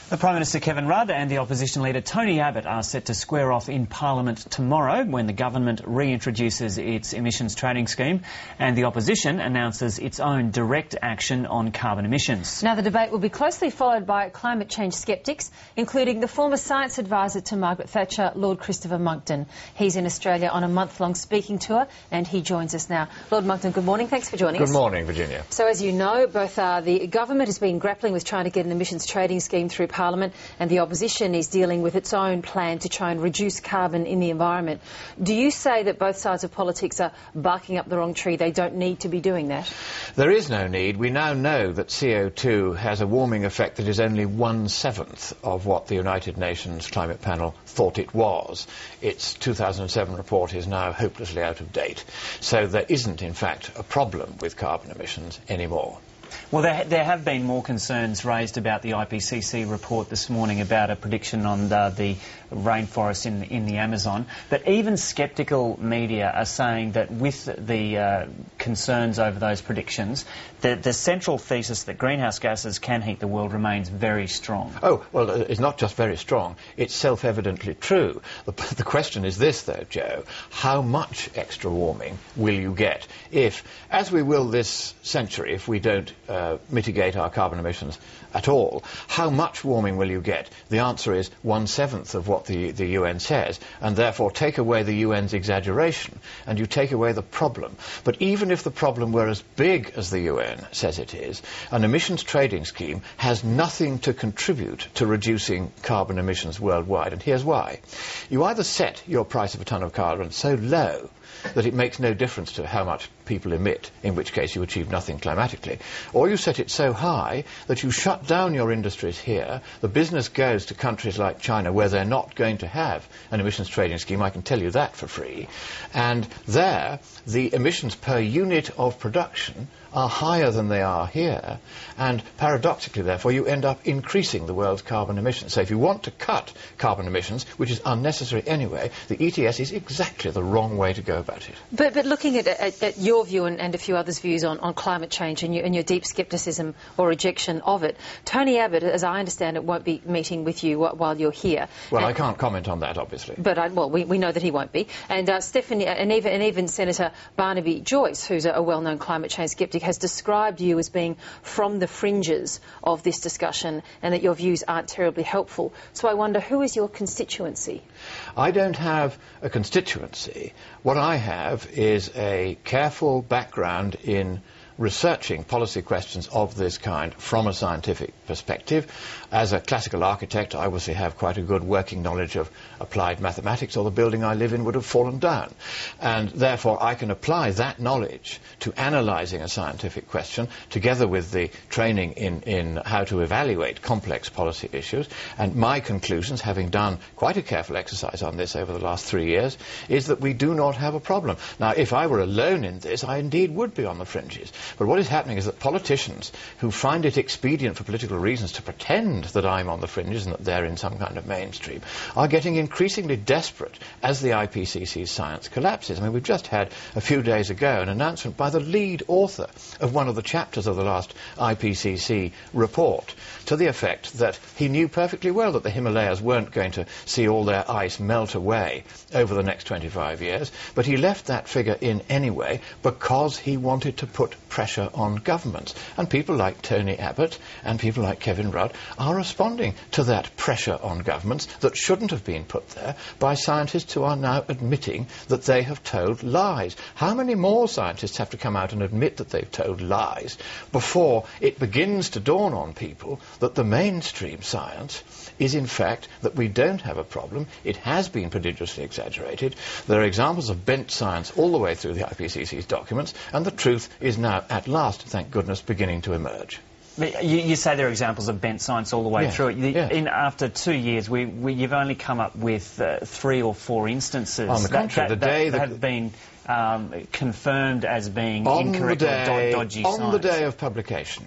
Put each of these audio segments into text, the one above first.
The Prime Minister Kevin Rudd and the opposition leader Tony Abbott are set to square off in Parliament tomorrow when the government reintroduces its emissions trading scheme and the opposition announces its own direct action on carbon emissions. Now, the debate will be closely followed by climate change sceptics, including the former science advisor to Margaret Thatcher, Lord Christopher Monckton. He's in Australia on a month-long speaking tour and he joins us now. Lord Monckton, good morning. Thanks for joining us. Good morning, Virginia. So, as you know, both the government has been grappling with trying to get an emissions trading scheme through Parliament and the opposition is dealing with its own plan to try and reduce carbon in the environment. Do you say that both sides of politics are barking up the wrong tree? They don't need to be doing that? There is no need. We now know that CO2 has a warming effect that is only 1/7 of what the United Nations Climate Panel thought it was. Its 2007 report is now hopelessly out of date. So there isn't, in fact, a problem with carbon emissions anymore. Well, there have been more concerns raised about the IPCC report this morning about a prediction on the rainforest in the Amazon. But even sceptical media are saying that with the concerns over those predictions, the central thesis that greenhouse gases can heat the world remains very strong. Oh, well, it's not just very strong. It's self-evidently true. The question is this, though, Joe. How much extra warming will you get if, as we will this century, if we don't mitigate our carbon emissions at all, how much warming will you get? The answer is 1/7 of what the UN says, and therefore take away the UN's exaggeration and you take away the problem. But even if the problem were as big as the UN says it is, an emissions trading scheme has nothing to contribute to reducing carbon emissions worldwide, and here's why. You either set your price of a tonne of carbon so low that it makes no difference to how much people emit, in which case you achieve nothing climatically, or you set it so high that you shut down your industries here, the business goes to countries like China where they're not going to have an emissions trading scheme, I can tell you that for free, and there the emissions per unit of production are higher than they are here, and paradoxically, therefore, you end up increasing the world's carbon emissions. So if you want to cut carbon emissions, which is unnecessary anyway, the ETS is exactly the wrong way to go about it. But looking at your view and a few others' views on climate change and your deep scepticism or rejection of it, Tony Abbott, as I understand it, won't be meeting with you while you're here. Well, I can't comment on that, obviously. But we know that he won't be. And Stephanie, and even Senator Barnaby Joyce, who's a well-known climate change sceptic, has described you as being from the fringes of this discussion and that your views aren't terribly helpful. So I wonder, who is your constituency? I don't have a constituency. What I have is a careful background in researching policy questions of this kind from a scientific perspective. As a classical architect, I obviously have quite a good working knowledge of applied mathematics, or the building I live in would have fallen down. And therefore I can apply that knowledge to analysing a scientific question, together with the training in how to evaluate complex policy issues. And my conclusions, having done quite a careful exercise on this over the last 3 years, is that we do not have a problem. Now, if I were alone in this, I indeed would be on the fringes. But what is happening is that politicians who find it expedient for political reasons to pretend that I'm on the fringes and that they're in some kind of mainstream are getting increasingly desperate as the IPCC's science collapses. I mean, we've just had a few days ago an announcement by the lead author of one of the chapters of the last IPCC report to the effect that he knew perfectly well that the Himalayas weren't going to see all their ice melt away over the next 25 years, but he left that figure in anyway because he wanted to put pressure on governments. And people like Tony Abbott and people like Kevin Rudd are responding to that pressure on governments that shouldn't have been put there by scientists who are now admitting that they have told lies. How many more scientists have to come out and admit that they've told lies before it begins to dawn on people that the mainstream science is in fact that we don't have a problem, it has been prodigiously exaggerated, there are examples of bent science all the way through the IPCC's documents, and the truth is now at last, thank goodness, beginning to emerge. You say there are examples of bent science all the way through it. After 2 years, you've only come up with 3 or 4 instances on the contrary, that have been confirmed as being incorrect or dodgy science. On the day of publication,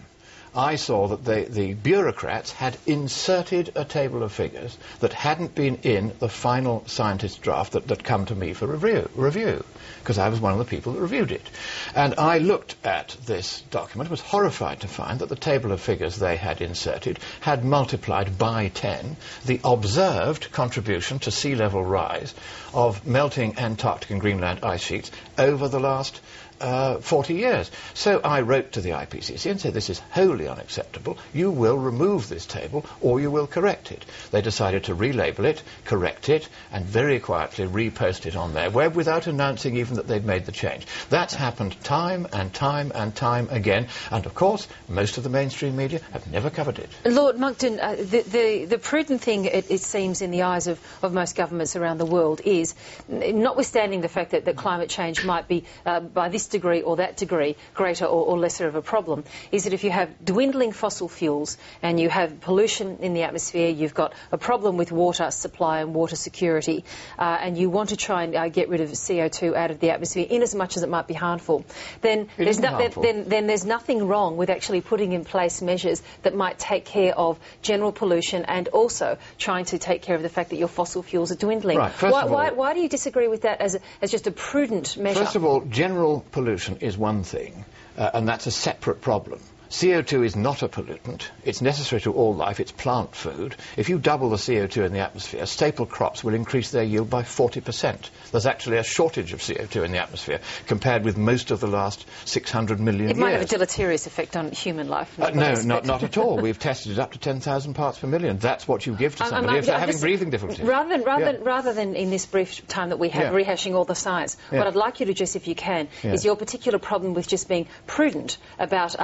I saw that the bureaucrats had inserted a table of figures that hadn't been in the final scientist draft that come to me for review, because I was one of the people that reviewed it. And I looked at this document, was horrified to find that the table of figures they had inserted had multiplied by 10 the observed contribution to sea level rise of melting Antarctic and Greenland ice sheets over the last 40 years. So I wrote to the IPCC and said, this is wholly unacceptable. You will remove this table or you will correct it. They decided to relabel it, correct it, and very quietly repost it on their web without announcing even that they'd made the change. That's happened time and time and time again, and of course most of the mainstream media have never covered it. Lord Monckton, the prudent thing, it seems, in the eyes of most governments around the world is, notwithstanding the fact that climate change might be, by this degree or that degree, greater or lesser of a problem, is that if you have dwindling fossil fuels and you have pollution in the atmosphere, you've got a problem with water supply and water security, and you want to try and get rid of CO2 out of the atmosphere in as much as it might be harmful, then there's nothing wrong with actually putting in place measures that might take care of general pollution and also trying to take care of the fact that your fossil fuels are dwindling. Right. Why do you disagree with that as just a prudent measure? First of all, general pollution is one thing, and that's a separate problem. CO2 is not a pollutant. It's necessary to all life. It's plant food. If you double the CO2 in the atmosphere, staple crops will increase their yield by 40%. There's actually a shortage of CO2 in the atmosphere compared with most of the last 600 million years. It might have a deleterious effect on human life. No, not at all. We've tested it up to 10,000 parts per million. That's what you give to somebody if they're having breathing difficulties. Rather than in this brief time that we have rehashing all the science, what I'd like you to address, if you can, is your particular problem with just being prudent about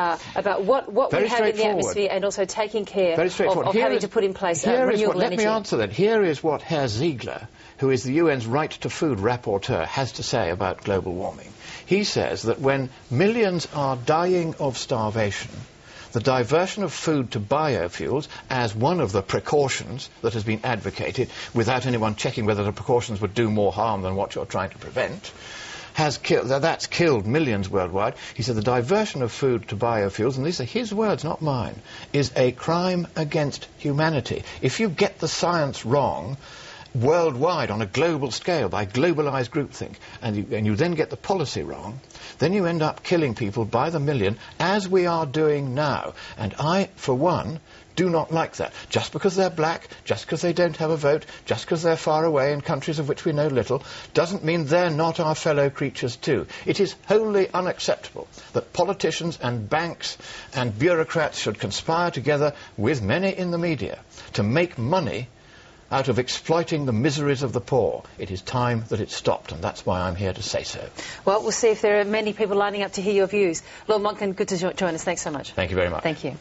what we have in the atmosphere and also taking care of having to put in place renewable energy. Let me answer that. Here is what Herr Ziegler, who is the UN's Right to Food rapporteur, has to say about global warming. He says that when millions are dying of starvation, the diversion of food to biofuels as one of the precautions that has been advocated without anyone checking whether the precautions would do more harm than what you're trying to prevent, that's killed millions worldwide. He said the diversion of food to biofuels, and these are his words, not mine, is a crime against humanity. If you get the science wrong worldwide on a global scale by globalized groupthink, and you then get the policy wrong, then you end up killing people by the million, as we are doing now. And I, for one, do not like that. Just because they're black, just because they don't have a vote, just because they're far away in countries of which we know little, doesn't mean they're not our fellow creatures too. It is wholly unacceptable that politicians and banks and bureaucrats should conspire together with many in the media to make money out of exploiting the miseries of the poor. It is time that it stopped, and that's why I'm here to say so. Well, we'll see if there are many people lining up to hear your views. Lord Monckton, good to join us. Thanks so much. Thank you very much. Thank you.